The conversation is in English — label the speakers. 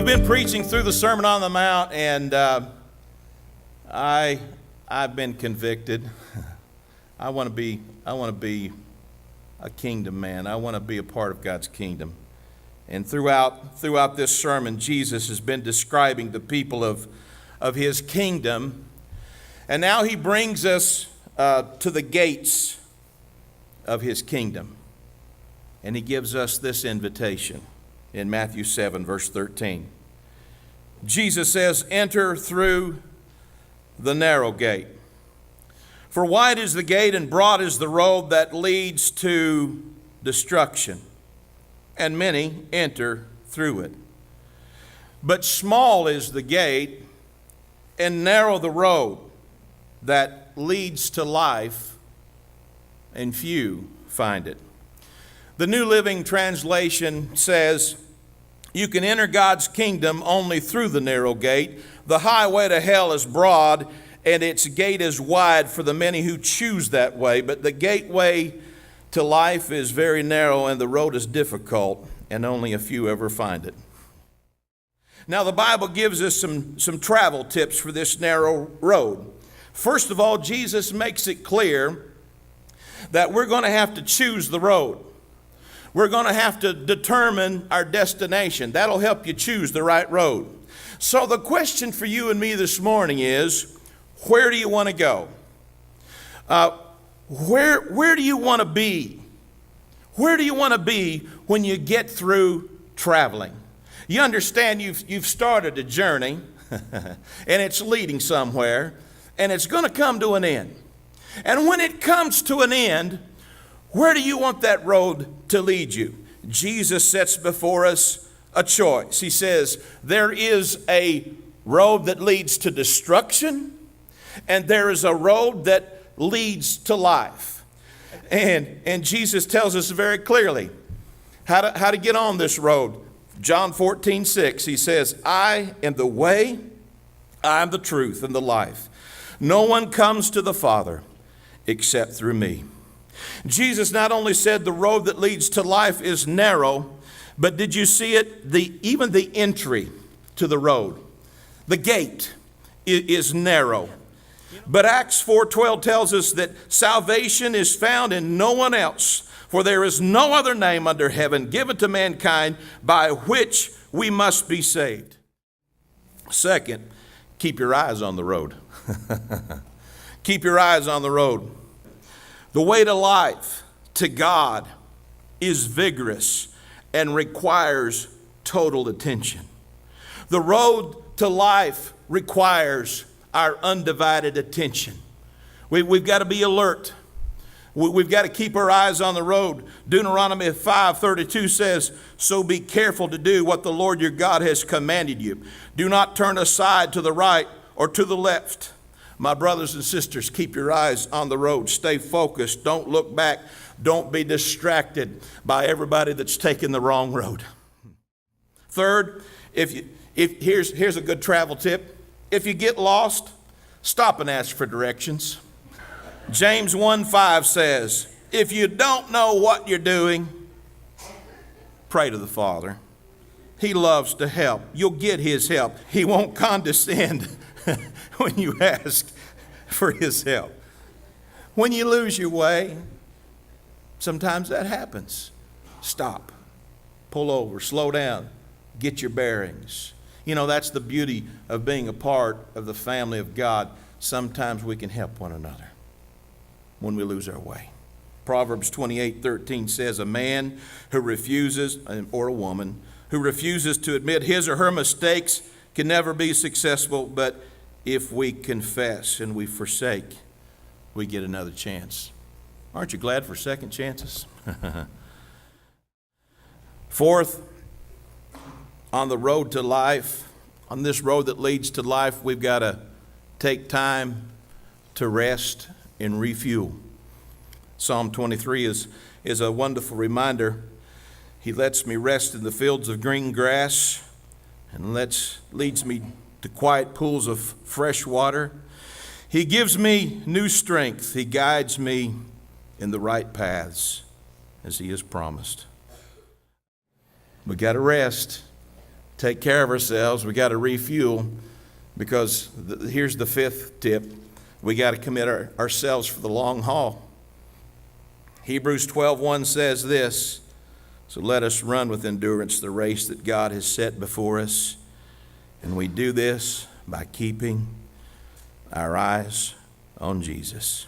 Speaker 1: We've been preaching through the Sermon on the Mount, and I've been convicted. I want to be a kingdom man. I want to be a part of God's kingdom. And throughout this sermon, Jesus has been describing the people of his kingdom. And now he brings us to the gates of his kingdom. And he gives us this invitation in Matthew 7, verse 13. Jesus says, "Enter through the narrow gate. For wide is the gate and broad is the road that leads to destruction, and many enter through it. But small is the gate and narrow the road that leads to life, and few find it." The New Living Translation says, "You can enter God's kingdom only through the narrow gate. The highway to hell is broad, and its gate is wide for the many who choose that way. But the gateway to life is very narrow, and the road is difficult, and only a few ever find it." Now, the Bible gives us some travel tips for this narrow road. First of all, Jesus makes it clear that we're going to have to choose the road. We're going to have to determine our destination. That'll help you choose the right road. So the question for you and me this morning is, where do you want to go? Where do you want to be? Where do you want to be when you get through traveling? You understand you've started a journey and it's leading somewhere, and it's going to come to an end. And when it comes to an end, where do you want that road to lead you? Jesus sets before us a choice. He says, there is a road that leads to destruction, and there is a road that leads to life. And Jesus tells us very clearly how to get on this road. John 14:6, he says, "I am the way, I am the truth, and the life. No one comes to the Father except through me." Jesus not only said the road that leads to life is narrow, but did you see it? Even the entry to the road, the gate, is narrow. But Acts 4:12 tells us that salvation is found in no one else, for there is no other name under heaven given to mankind by which we must be saved. Second, keep your eyes on the road. Keep your eyes on the road. The way to life, to God, is vigorous and requires total attention. The road to life requires our undivided attention. We've got to be alert. We've got to keep our eyes on the road. Deuteronomy 5:32 says, "So be careful to do what the Lord your God has commanded you. Do not turn aside to the right or to the left." My brothers and sisters, keep your eyes on the road. Stay focused. Don't look back. Don't be distracted by everybody that's taking the wrong road. Third, here's a good travel tip. If you get lost, stop and ask for directions. James 1:5 says, "If you don't know what you're doing, pray to the Father. He loves to help. You'll get his help. He won't condescend when you ask for his help." When you lose your way, sometimes that happens. Stop, pull over, slow down, get your bearings. You know, that's the beauty of being a part of the family of God. Sometimes we can help one another when we lose our way. Proverbs 28:13 says, "A man who refuses, or a woman, who refuses to admit his or her mistakes can never be successful, but if we confess and we forsake, we get another chance." Aren't you glad for second chances? Fourth, on the road to life, on this road that leads to life, we've got to take time to rest and refuel. Psalm 23 is a wonderful reminder. He lets me rest in the fields of green grass and leads me to quiet pools of fresh water. He gives me new strength. He guides me in the right paths as he has promised. We got to rest. take care of ourselves. We got to refuel, because here's the fifth tip. We got to commit ourselves for the long haul. Hebrews 12:1 says this, so let us run with endurance the race that God has set before us. And we do this by keeping our eyes on Jesus.